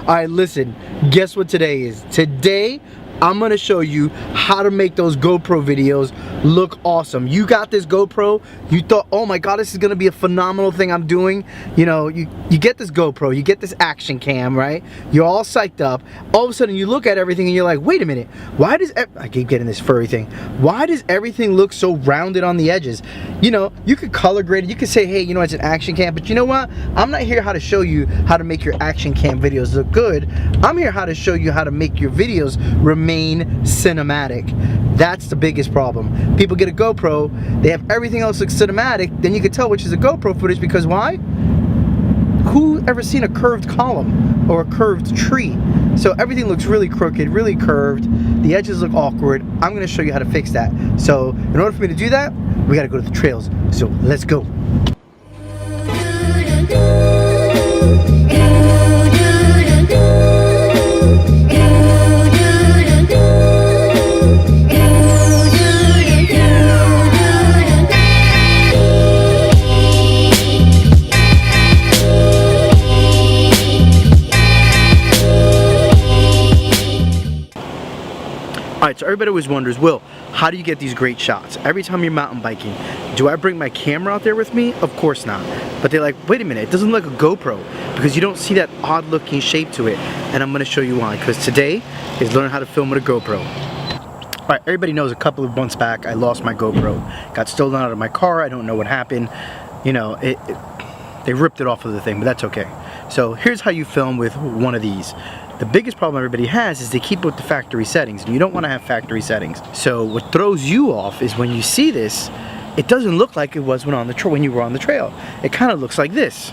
Alright, listen, guess what today is? Today, I'm gonna show you how to make those GoPro videos look awesome. You got this GoPro, you thought, oh my god, this is gonna be a phenomenal thing I'm doing. You know, you get this GoPro, you get this action cam, right? You're all psyched up. All of a sudden you look at everything and you're like, wait a minute, why does, I keep getting this furry thing. Why does everything look so rounded on the edges? You know, you could color grade it, you could say, hey, you know, it's an action cam, but you know what? I'm not here how to show you how to make your action cam videos look good. I'm here how to show you how to make your videos remain cinematic. That's the biggest problem. People get a GoPro, they have everything else look cinematic, then you can tell which is a GoPro footage because why? Who ever seen a curved column or a curved tree? So everything looks really crooked, really curved. The edges look awkward. I'm gonna show you how to fix that. So in order for me to do that, we gotta go to the trails. So let's go. Alright, so everybody always wonders, Will, how do you get these great shots? Every time you're mountain biking, do I bring my camera out there with me? Of course not. But they're like, wait a minute, it doesn't look like a GoPro because you don't see that odd looking shape to it. And I'm going to show you why, because today is learning how to film with a GoPro. Alright, everybody knows a couple of months back I lost my GoPro. Got stolen out of my car, I don't know what happened. You know, they ripped it off of the thing, but that's okay. So here's how you film with one of these. The biggest problem everybody has is they keep with the factory settings, and you don't want to have factory settings. So what throws you off is when you see this, it doesn't look like it was when you were on the trail. It kind of looks like this.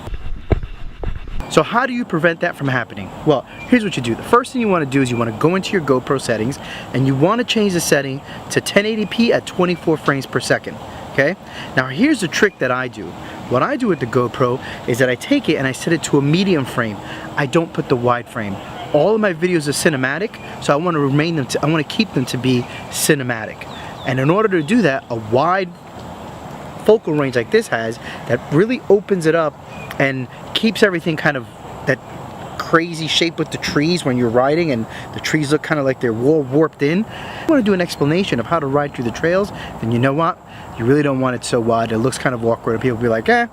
So how do you prevent that from happening? Well, here's what you do. The first thing you want to do is you want to go into your GoPro settings, and you want to change the setting to 1080p at 24 frames per second. Okay? Now here's the trick that I do. What I do with the GoPro is that I take it and I set it to a medium frame. I don't put the wide frame. All of my videos are cinematic, so I want to keep them to be cinematic. And in order to do that, a wide focal range like this has, that really opens it up and keeps everything kind of that crazy shape with the trees when you're riding, and the trees look kind of like they're warped in. If you want to do an explanation of how to ride through the trails, then you know what? You really don't want it so wide. It looks kind of awkward, and people will be like, eh,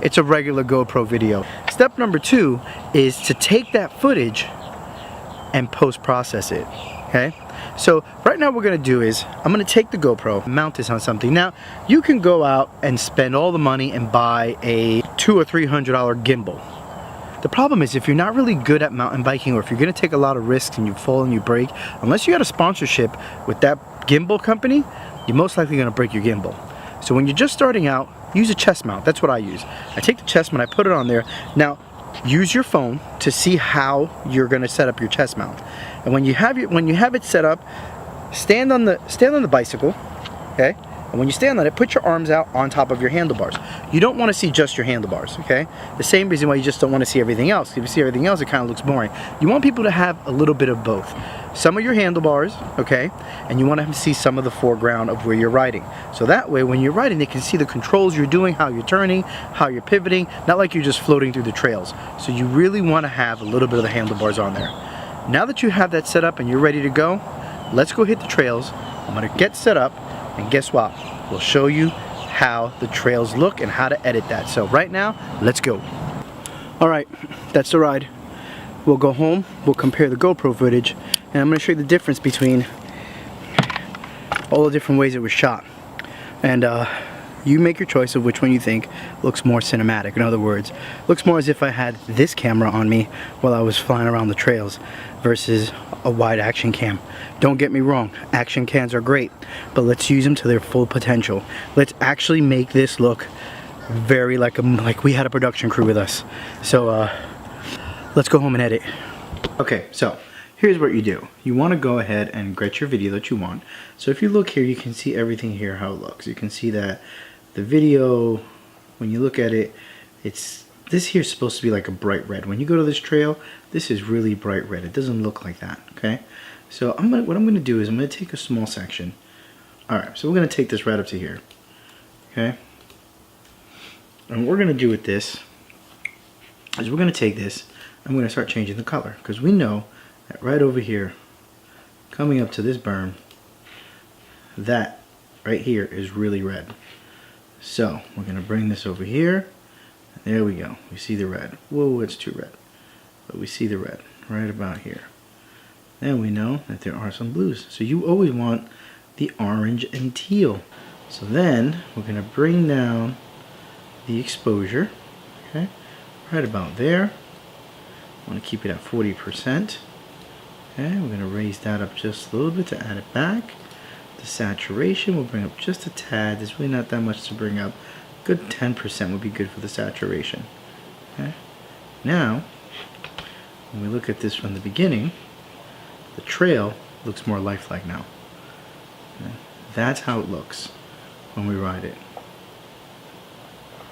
it's a regular GoPro video. Step number 2 is to take that footage and post-process it, okay? So right now what we're gonna do is, I'm gonna take the GoPro, mount this on something. Now, you can go out and spend all the money and buy a $200 or $300 gimbal. The problem is, if you're not really good at mountain biking, or if you're gonna take a lot of risks and you fall and you break, unless you got a sponsorship with that gimbal company, you're most likely gonna break your gimbal. So when you're just starting out, use a chest mount. That's what I use. I take the chest mount, I put it on there. Now, use your phone to see how you're going to set up your chest mount. And when you have it set up, stand on the bicycle, okay? And when you stand on it, put your arms out on top of your handlebars. You don't want to see just your handlebars, okay? The same reason why you just don't want to see everything else. If you see everything else, it kind of looks boring. You want people to have a little bit of both. Some of your handlebars, okay? And you want to see some of the foreground of where you're riding. So that way, when you're riding, they can see the controls you're doing, how you're turning, how you're pivoting, not like you're just floating through the trails. So you really want to have a little bit of the handlebars on there. Now that you have that set up and you're ready to go, let's go hit the trails. I'm going to get set up, and guess what? We'll show you how the trails look and how to edit that. So right now, let's go. Alright, that's the ride. We'll go home, we'll compare the GoPro footage, and I'm going to show you the difference between all the different ways it was shot. And you make your choice of which one you think looks more cinematic. In other words, looks more as if I had this camera on me while I was flying around the trails versus a wide action cam. Don't get me wrong, action cams are great, but let's use them to their full potential. Let's actually make this look very like we had a production crew with us. So let's go home and edit. Okay, so here's what you do. You want to go ahead and get your video that you want. So if you look here, you can see everything here, how it looks. You can see that the video, when you look at it, this here is supposed to be like a bright red. When you go to this trail, this is really bright red. It doesn't look like that, okay? So what I'm gonna do is I'm gonna take a small section. Alright, so we're gonna take this right up to here. Okay? And what we're gonna do with this is we're gonna take this, I'm going to start changing the color, because we know that right over here, coming up to this berm, that right here is really red. So we're going to bring this over here. There we go. We see the red. Whoa, it's too red. But we see the red right about here. And we know that there are some blues. So you always want the orange and teal. So then we're going to bring down the exposure. Okay, right about there. I want to keep it at 40%. Okay, we're going to raise that up just a little bit to add it back. The saturation we'll bring up just a tad. There's really not that much to bring up. Good 10% would be good for the saturation. Okay. Now, when we look at this from the beginning, the trail looks more lifelike now. Okay. That's how it looks when we ride it.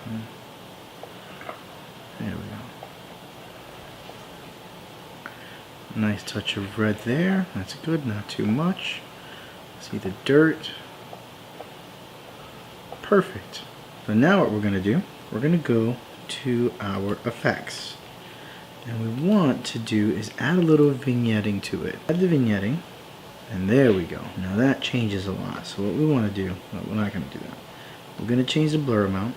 Okay. There we go. Nice touch of red there. That's good, not too much. See the dirt. Perfect. So now what we're going to do, we're going to go to our effects. And we want to do is add a little vignetting to it. Add the vignetting, and there we go. Now that changes a lot. So what we want to do, well, we're not going to do that. We're going to change the blur amount.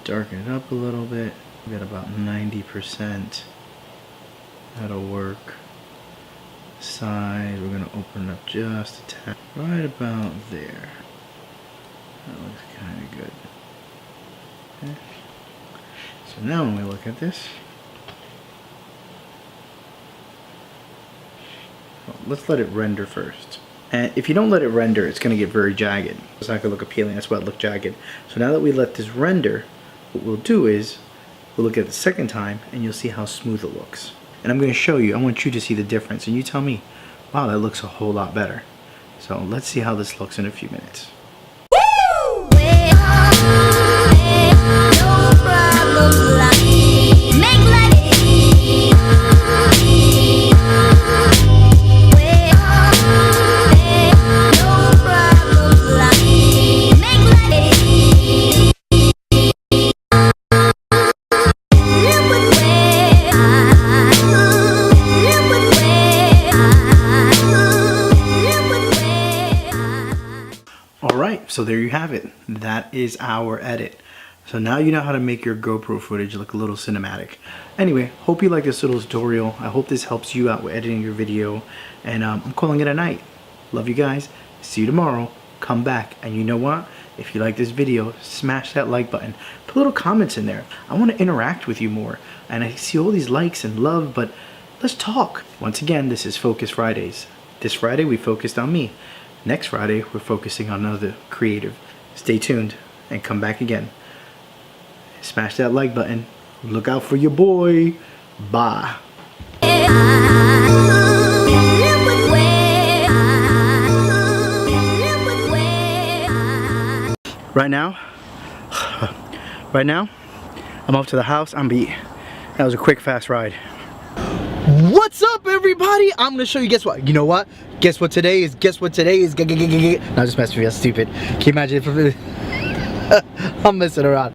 Darken it up a little bit. We got about 90%. That'll work. Side, we're going to open it up just a tad. Right about there. That looks kind of good. Okay. So now when we look at this, well, let's let it render first. And if you don't let it render, it's going to get very jagged. It's not going to look appealing. That's why it looked jagged. So now that we let this render, what we'll do is we'll look at it the second time and you'll see how smooth it looks. And I'm going to show you, I want you to see the difference, and you tell me, wow, that looks a whole lot better. So let's see how this looks in a few minutes. Alright, so there you have it. That is our edit. So now you know how to make your GoPro footage look a little cinematic. Anyway, hope you like this little tutorial. I hope this helps you out with editing your video. And I'm calling it a night. Love you guys. See you tomorrow. Come back. And you know what? If you like this video, smash that like button. Put little comments in there. I want to interact with you more. And I see all these likes and love, but let's talk. Once again, this is Focus Fridays. This Friday we focused on me. Next Friday we're focusing on another creative. Stay tuned and come back again. Smash that like button. Look out for your boy. Bye. Right now, I'm off to the house. I'm beat. That was a quick, fast ride. What's up, everybody? I'm gonna show you. Guess what? You know what? Guess what today is? Guess what today is? No, just messing with you. That's stupid. Can you imagine if I'm messing around?